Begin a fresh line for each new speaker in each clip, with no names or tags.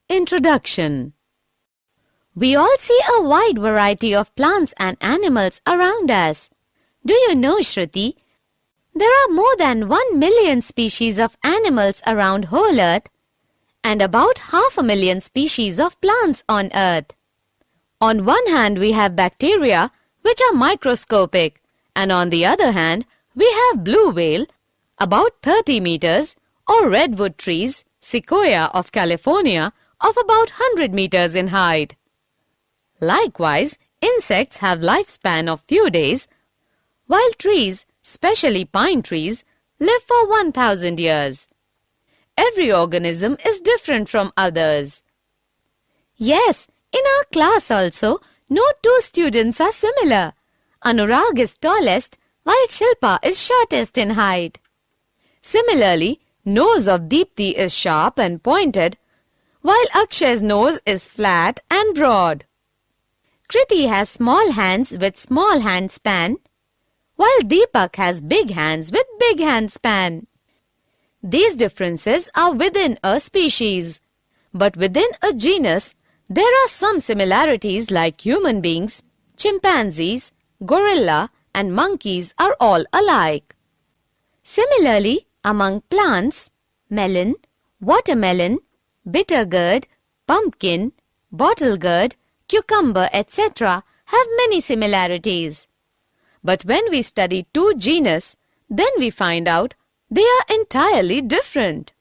Introduction. We all see a wide variety of plants and animals around us. Do you know, Shruti? There are more than 1 million species of animals around whole Earth and about 500,000 species of plants on Earth. On one hand, we have bacteria, which are microscopic, and on the other hand, we have blue whale, about 30 meters, or redwood trees, sequoia of California, of about 100 meters in height. Likewise, insects have lifespan of few days, while trees, especially pine trees, live for 1,000 years. Every organism is different from others. Yes, in our class also, no two students are similar. Anurag is tallest, while Shilpa is shortest in height. Similarly, nose of Deepthi is sharp and pointed, while Akshay's nose is flat and broad. Kriti has small hands with small hand span, while Deepak has big hands with big hand span. These differences are within a species, but within a genus, there are some similarities like human beings, chimpanzees, gorilla, and monkeys are all alike. Similarly, among plants, melon, watermelon, bitter gourd, pumpkin, bottle gourd, cucumber, etc. have many similarities. But when we study two genus, then we find out they are entirely different.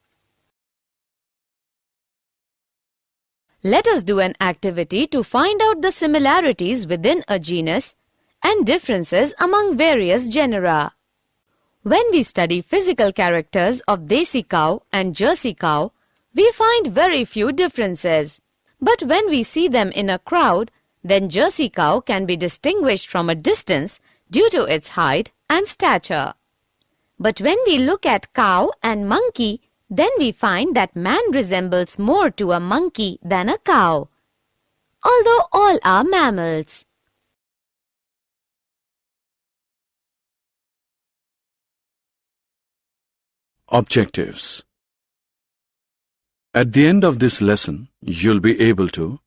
Let us do an activity to find out the similarities within a genus and differences among various genera. When we study physical characters of Desi cow and Jersey cow, we find very few differences. But when we see them in a crowd, then Jersey cow can be distinguished from a distance due to its height and stature. But when we look at cow and monkey, then we find that man resembles more to a monkey than a cow, although all are mammals.
Objectives. At the end of this lesson, you'll be able to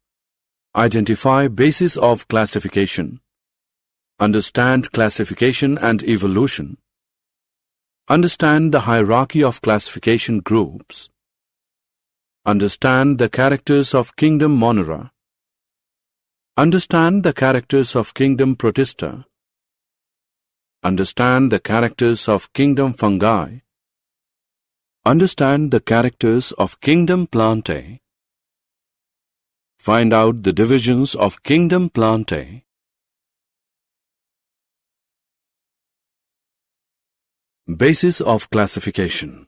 identify basis of classification, understand classification and evolution, understand the hierarchy of classification groups, understand the characters of Kingdom Monera, understand the characters of Kingdom Protista, understand the characters of Kingdom Fungi, understand the characters of Kingdom Plantae, find out the divisions of Kingdom Plantae, basis of classification.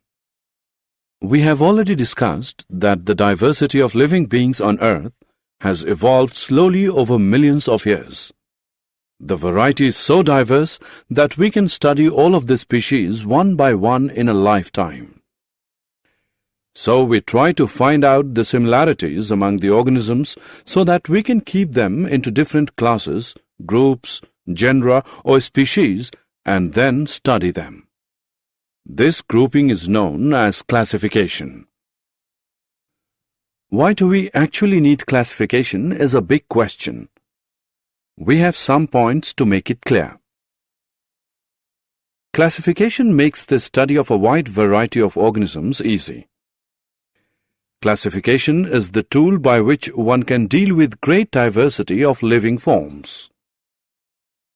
We have already discussed that the diversity of living beings on Earth has evolved slowly over millions of years. The variety is so diverse that we can study all of the species one by one in a lifetime. So we try to find out the similarities among the organisms so that we can keep them into different classes, groups, genera or species and then study them. This grouping is known as classification. Why do we actually need classification is a big question. We have some points to make it clear. Classification makes the study of a wide variety of organisms easy. Classification is the tool by which one can deal with great diversity of living forms.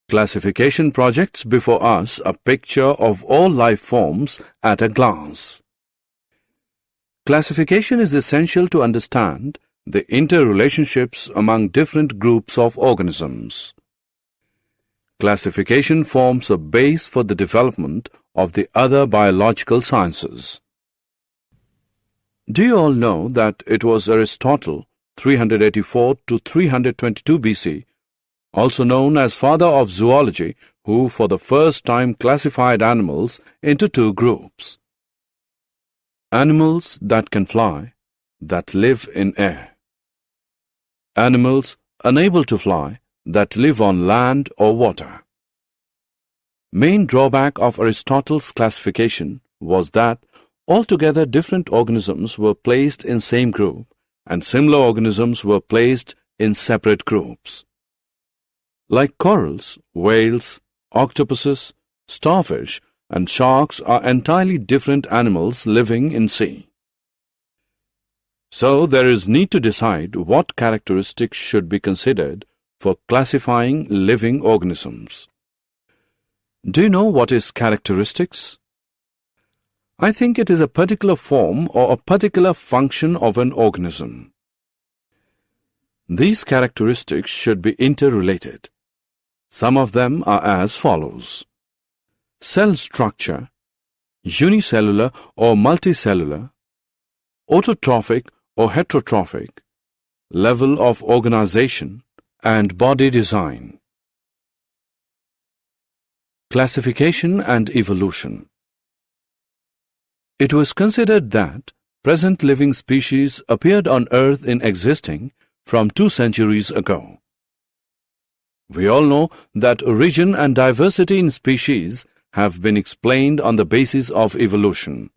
Classification projects before us a picture of all life forms at a glance. Classification is essential to understand the interrelationships among different groups of organisms. Classification forms a base for the development of the other biological sciences. Do you all know that it was Aristotle, 384 to 322 BC, also known as father of zoology, who for the first time classified animals into two groups? Animals that can fly, that live in air. Animals unable to fly, that live on land or water. Main drawback of Aristotle's classification was that altogether different organisms were placed in same group and similar organisms were placed in separate groups. Like corals, whales, octopuses, starfish, and sharks are entirely different animals living in sea. So there is need to decide what characteristics should be considered for classifying living organisms. Do you know what is characteristics? I think it is a particular form or a particular function of an organism. These characteristics should be interrelated. Some of them are as follows: cell structure, unicellular or multicellular, autotrophic or heterotrophic, level of organization, and body design. Classification and evolution. It was considered that present living species appeared on Earth in existing from 2 centuries ago. We all know that origin and diversity in species have been explained on the basis of evolution.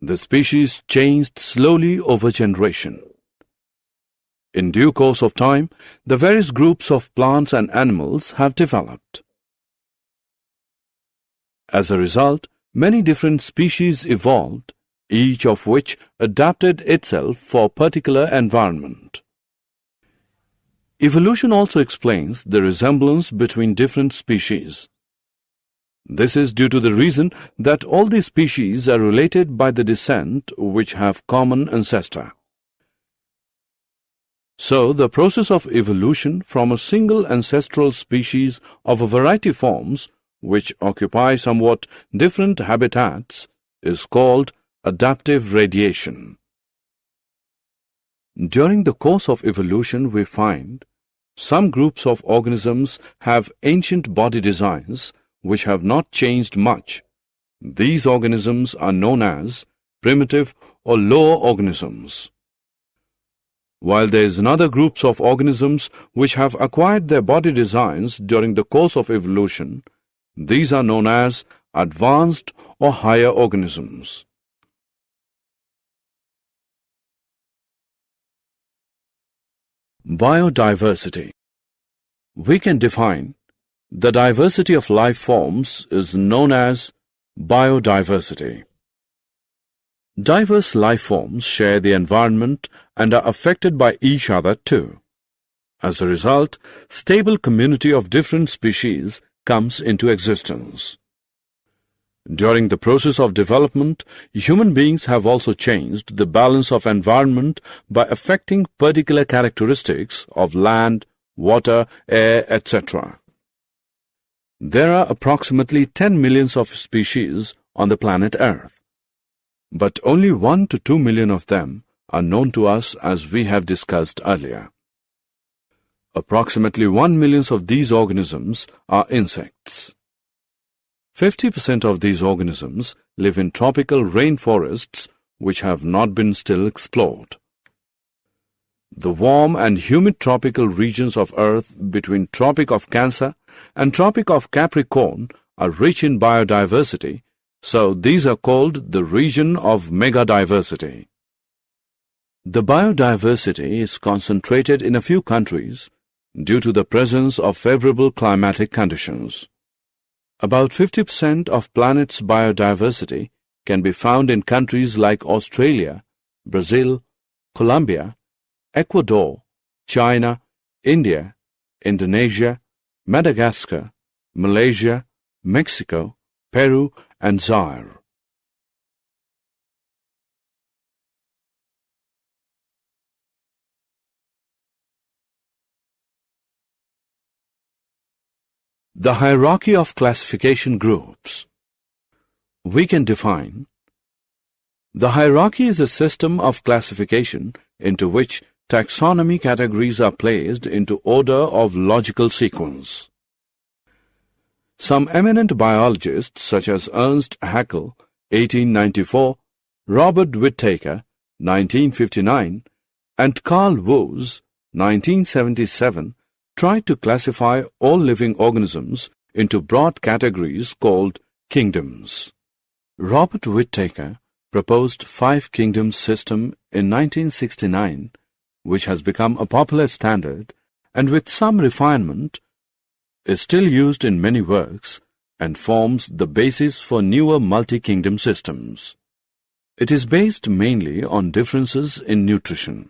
The species changed slowly over generation. In due course of time, the various groups of plants and animals have developed. As a result, many different species evolved, each of which adapted itself for a particular environment. Evolution also explains the resemblance between different species. This is due to the reason that all these species are related by the descent which have common ancestor. So, the process of evolution from a single ancestral species of a variety forms which occupy somewhat different habitats is called adaptive radiation. During the course of evolution, we find some groups of organisms have ancient body designs which have not changed much. These organisms are known as primitive or lower organisms. While there is another groups of organisms which have acquired their body designs during the course of evolution, these are known as advanced or higher organisms. Biodiversity. We can define the diversity of life forms is known as biodiversity. Diverse life forms share the environment and are affected by each other too. As a result, stable community of different species comes into existence. During the process of development, human beings have also changed the balance of environment by affecting particular characteristics of land, water, air, etc. There are approximately 10 million of species on the planet Earth, but only 1 to 2 million of them are known to us, as we have discussed earlier. Approximately 1 million of these organisms are insects. 50% of these organisms live in tropical rainforests which have not been still explored. The warm and humid tropical regions of Earth between Tropic of Cancer and Tropic of Capricorn are rich in biodiversity, so these are called the region of megadiversity. The biodiversity is concentrated in a few countries due to the presence of favorable climatic conditions. About 50% of planet's biodiversity can be found in countries like Australia, Brazil, Colombia, Ecuador, China, India, Indonesia, Madagascar, Malaysia, Mexico, Peru, and Zaire. The hierarchy of classification groups. We can define: the hierarchy is a system of classification into which taxonomy categories are placed into order of logical sequence. Some eminent biologists such as Ernst Haeckel, 1894, Robert Whittaker, 1959, and Carl Woese, 1977, tried to classify all living organisms into broad categories called kingdoms. Robert Whittaker proposed five kingdoms system in 1969, which has become a popular standard and with some refinement is still used in many works and forms the basis for newer multi-kingdom systems. It is based mainly on differences in nutrition.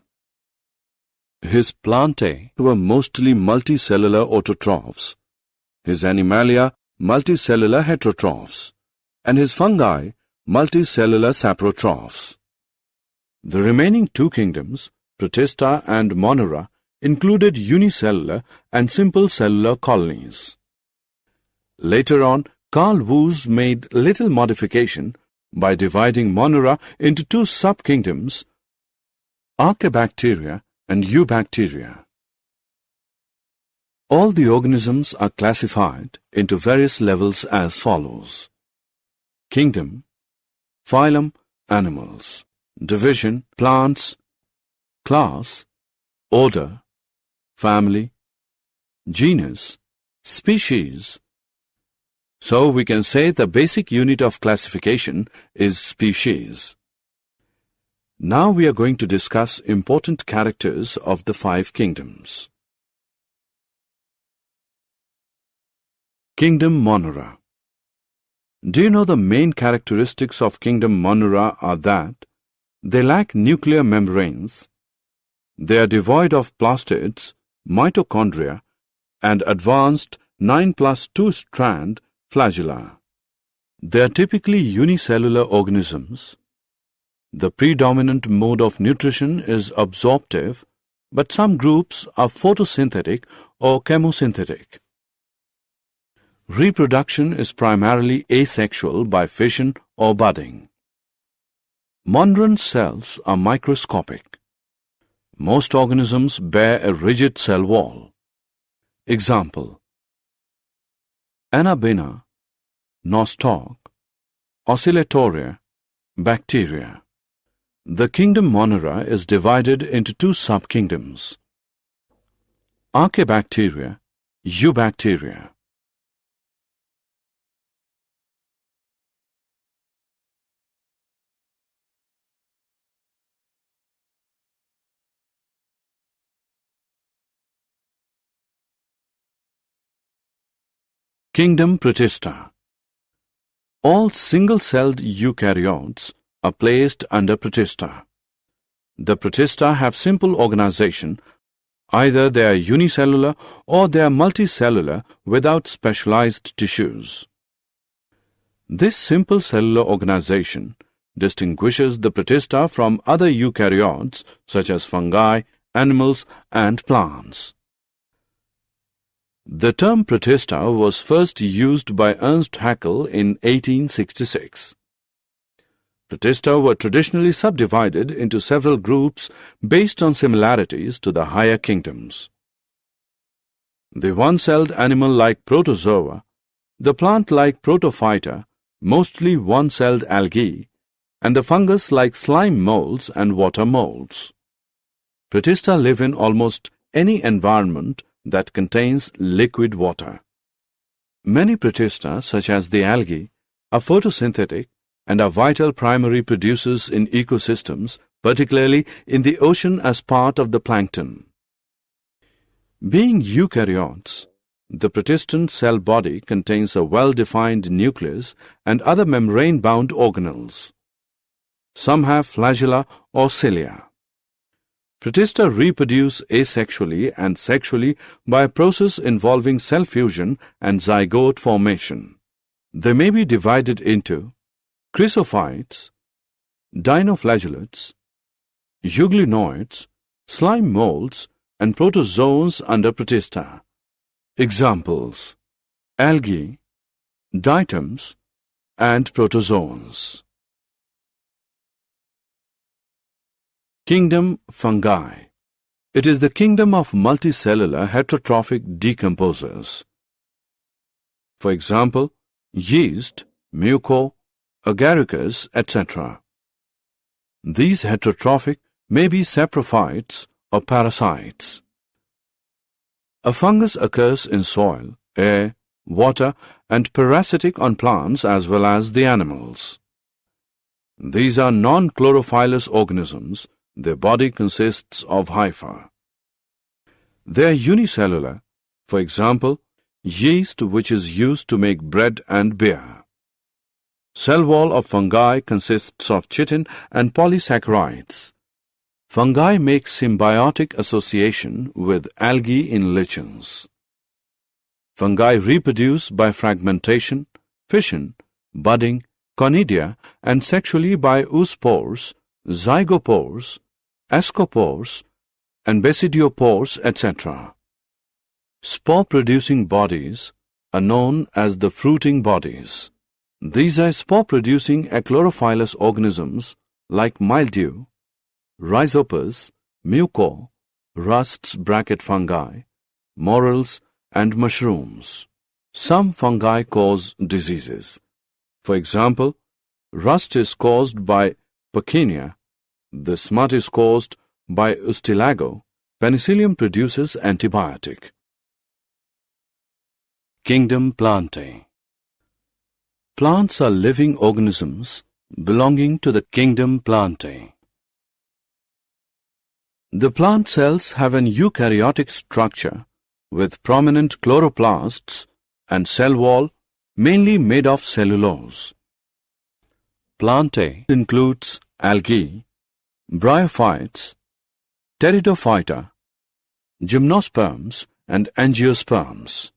His plantae were mostly multicellular autotrophs, his animalia multicellular heterotrophs, and his fungi multicellular saprotrophs. The remaining two kingdoms, Protista and Monera, included unicellular and simple cellular colonies. Later on, Carl Woese made little modification by dividing Monera into two sub-kingdoms, Archaebacteria and Eubacteria. All the organisms are classified into various levels as follows: Kingdom, Phylum, Animals, Division, Plants, Class, Order, Family, Genus, Species. So we can say the basic unit of classification is species. Now we are going to discuss important characters of the five kingdoms. Kingdom Monera. Do you know the main characteristics of Kingdom Monera are that they lack nuclear membranes, they are devoid of plastids, mitochondria, and advanced 9+2 strand flagella. They are typically unicellular organisms. The predominant mode of nutrition is absorptive, but some groups are photosynthetic or chemosynthetic. Reproduction is primarily asexual by fission or budding. Monran cells are microscopic. Most organisms bear a rigid cell wall. Example: Anabaena, nostoc, oscillatoria, bacteria. The kingdom Monera is divided into two sub-kingdoms: Archaebacteria, Eubacteria. Kingdom Protista. All single-celled eukaryotes are placed under Protista. The Protista have simple organization. Either they are unicellular or they are multicellular without specialized tissues. This simple cellular organization distinguishes the Protista from other eukaryotes such as fungi, animals, and plants. The term Protista was first used by Ernst Haeckel in 1866. Protista were traditionally subdivided into several groups based on similarities to the higher kingdoms. The one-celled animal-like protozoa, the plant-like protophyta, mostly one-celled algae, and the fungus-like slime molds and water molds. Protista live in almost any environment that contains liquid water. Many Protista, such as the algae, are photosynthetic and are vital primary producers in ecosystems, particularly in the ocean as part of the plankton. Being eukaryotes, the Protistan cell body contains a well-defined nucleus and other membrane-bound organelles. Some have flagella or cilia. Protista reproduce asexually and sexually by a process involving cell fusion and zygote formation. They may be divided into chrysophytes, dinoflagellates, euglenoids, slime molds, and protozoans under Protista. Examples: algae, diatoms, and protozoans. Kingdom Fungi. It is the kingdom of multicellular heterotrophic decomposers. For example, yeast, muco, agaricus, etc. These heterotrophic may be saprophytes or parasites. A fungus occurs in soil, air, water, and parasitic on plants as well as the animals. These are non-chlorophyllous organisms. Their body consists of hypha. They are unicellular. For example, yeast, which is used to make bread and beer. Cell wall of fungi consists of chitin and polysaccharides. Fungi make symbiotic association with algae in lichens. Fungi reproduce by fragmentation, fission, budding, conidia, and sexually by oospores, zygopores, ascopores, and basidiopores, etc. Spore-producing bodies are known as the fruiting bodies. These are spore-producing achlorophyllous organisms like mildew, rhizopus, muco, rusts (fungi), morels, and mushrooms. Some fungi cause diseases. For example, rust is caused by Puccinia, the smut is caused by Ustilago, penicillium produces antibiotic. Kingdom Plantae. Plants are living organisms belonging to the Kingdom Plantae. The plant cells have an eukaryotic structure with prominent chloroplasts and cell wall mainly made of cellulose. Plantae includes algae, bryophytes, pteridophyta, gymnosperms, and angiosperms.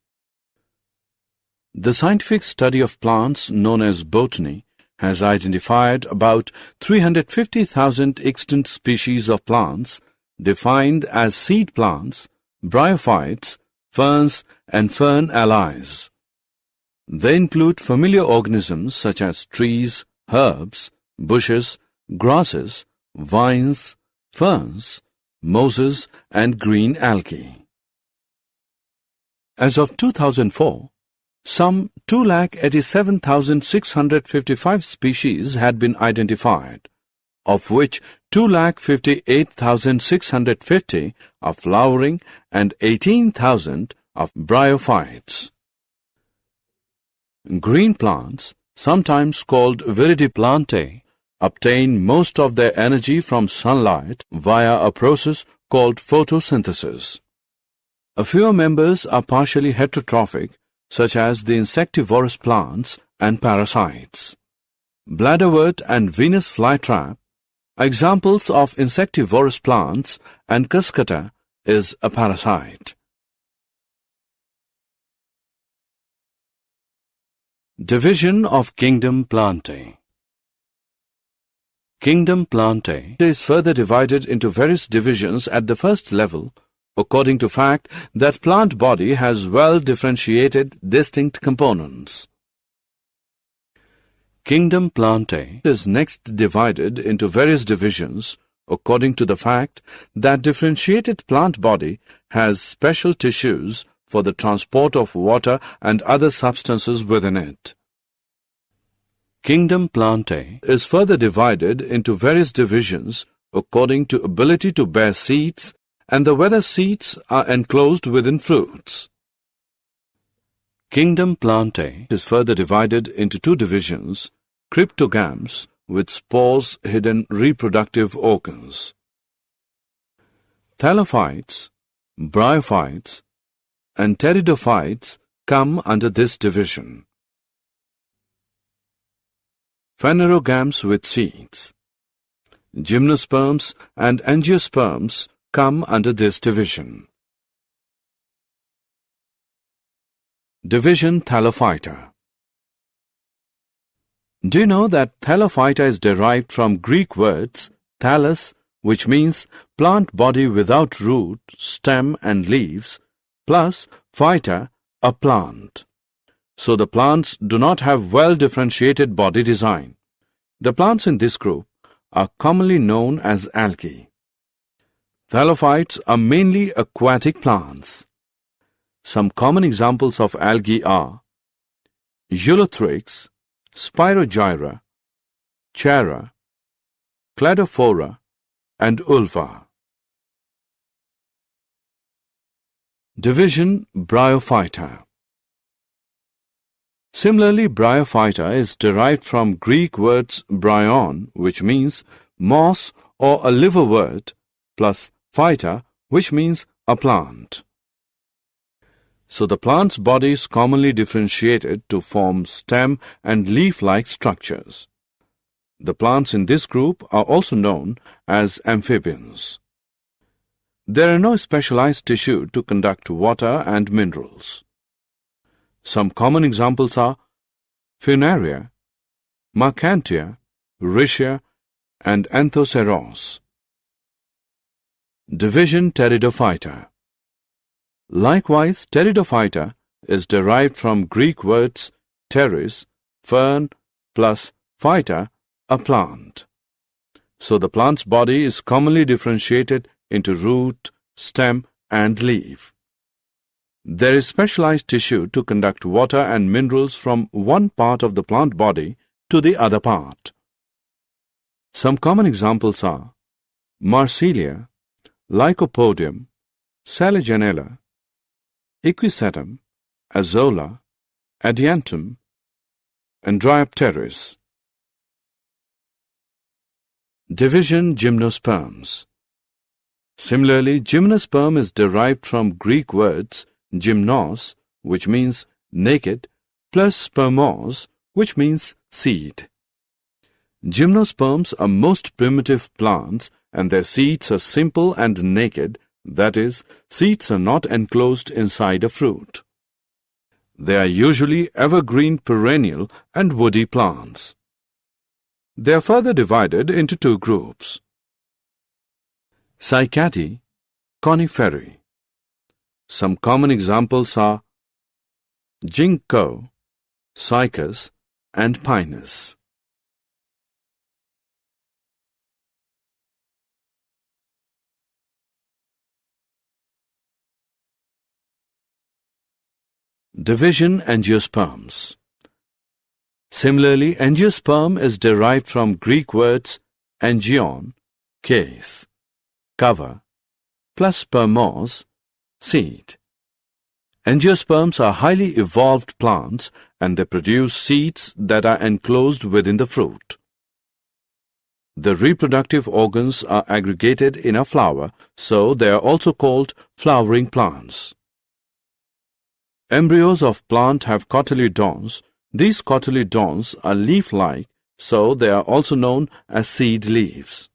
The scientific study of plants known as botany has identified about 350,000 extant species of plants defined as seed plants, bryophytes, ferns, and fern allies. They include familiar organisms such as trees, herbs, bushes, grasses, vines, ferns, mosses, and green algae. As of 2004, some 287,655 species had been identified, of which 258,650 are flowering and 18,000 of bryophytes. Green plants, sometimes called viridiplantae, obtain most of their energy from sunlight via a process called photosynthesis. A few members are partially heterotrophic, such as the insectivorous plants and parasites. Bladderwort and Venus flytrap are examples of insectivorous plants, and cuscuta is a parasite. Division of Kingdom Plantae. Kingdom Plantae is further divided into various divisions at the first level, according to fact that plant body has well-differentiated distinct components. Kingdom Plantae is next divided into various divisions according to the fact that differentiated plant body has special tissues for the transport of water and other substances within it. Kingdom Plantae is further divided into various divisions according to ability to bear seeds and whether seeds are enclosed within fruits. Kingdom Plantae is further divided into two divisions, cryptogams with spores hidden reproductive organs. Thallophytes, bryophytes, and pteridophytes come under this division. Phanerogams with seeds. Gymnosperms and angiosperms come under this division. Division Thallophyta. Do you know that Thallophyta is derived from Greek words thallus, which means plant body without root, stem and leaves, plus phyta, a plant. So the plants do not have well-differentiated body design. The plants in this group are commonly known as algae. Thallophytes are mainly aquatic plants. Some common examples of algae are Eulothrix, Spirogyra, Chara, Cladophora, and Ulva. Division Bryophyta. Similarly, bryophyta is derived from Greek words bryon, which means moss or a liverwort, plus phyta, which means a plant. So the plant's body is commonly differentiated to form stem and leaf-like structures. The plants in this group are also known as amphibians. There are no specialized tissue to conduct water and minerals. Some common examples are Funaria, Marcantia, Rhytia, and Anthoceros. Division Pteridophyta. Likewise, Pteridophyta is derived from Greek words pteris, fern, plus phyta, a plant. So the plant's body is commonly differentiated into root, stem, and leaf. There is specialized tissue to conduct water and minerals from one part of the plant body to the other part. Some common examples are Marsilia, Lycopodium, Saligenella, Equisetum, Azolla, Adiantum, and Dryopteris. Division Gymnosperms. Similarly, gymnosperm is derived from Greek words gymnos, which means naked, plus spermos, which means seed. Gymnosperms are most primitive plants and their seeds are simple and naked, that is, seeds are not enclosed inside a fruit. They are usually evergreen perennial and woody plants. They are further divided into two groups. Cycadae, Coniferae. Some common examples are ginkgo, cycas, and pinus. Division Angiosperms. Similarly, angiosperm is derived from Greek words angion, case, cover, plus spermos, seed. Angiosperms are highly evolved plants and they produce seeds that are enclosed within the fruit. The reproductive organs are aggregated in a flower, so they are also called flowering plants. Embryos of plant have cotyledons. These cotyledons are leaf-like, so they are also known as seed leaves.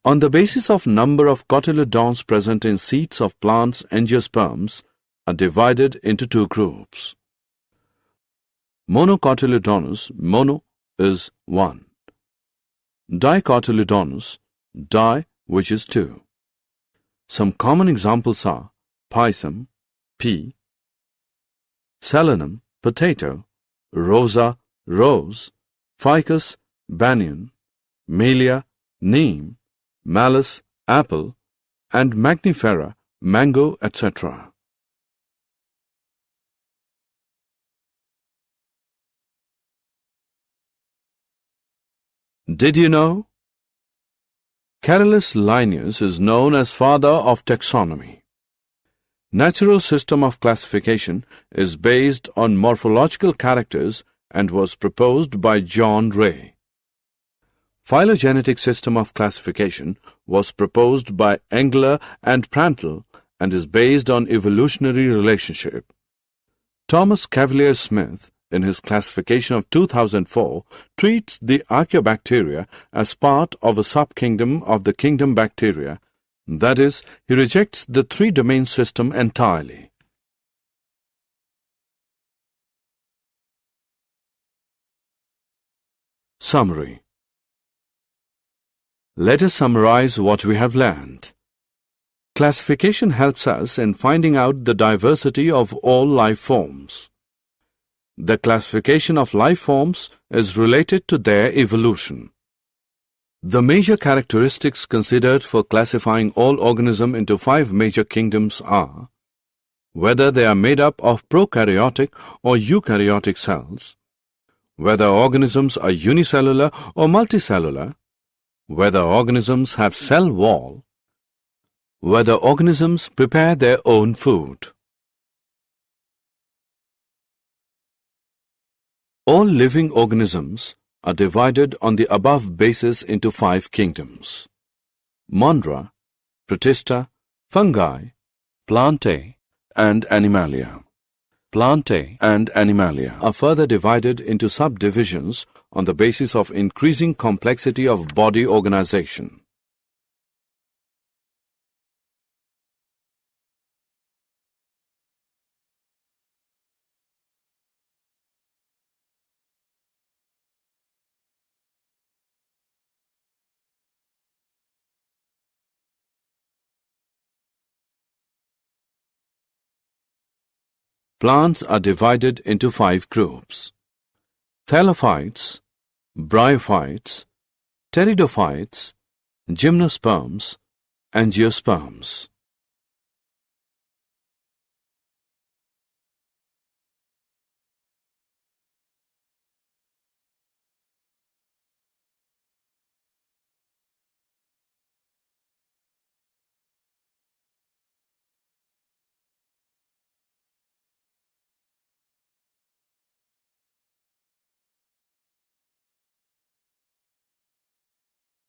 On the basis of number of cotyledons present in seeds of plants, angiosperms are divided into two groups. Monocotyledonous, mono is 1. Dicotyledonous, di, which is 2. Some common examples are pisum, pea, solanum, potato, rosa, rose, ficus, banyan, melia, neem, malus, apple, and magnifera, mango, etc. Did you know? Carolus Linnaeus is known as father of taxonomy. Natural system of classification is based on morphological characters and was proposed by John Ray. Phylogenetic system of classification was proposed by Engler and Prantl and is based on evolutionary relationship. Thomas Cavalier Smith, in his classification of 2004, treats the Archaeobacteria as part of a subkingdom of the kingdom bacteria. That is, he rejects the three-domain system entirely. Summary. Let us summarize what we have learned. Classification helps us in finding out the diversity of all life forms. The classification of life forms is related to their evolution. The major characteristics considered for classifying all organisms into 5 major kingdoms are whether they are made up of prokaryotic or eukaryotic cells, whether organisms are unicellular or multicellular, whether organisms have cell wall, whether organisms prepare their own food. All living organisms are divided on the above basis into 5 kingdoms. Monera, Protista, Fungi, Plantae, and Animalia. Plantae and Animalia are further divided into subdivisions on the basis of increasing complexity of body organization. Plants are divided into 5 groups: Thallophytes, Bryophytes, Pteridophytes, Gymnosperms, Angiosperms.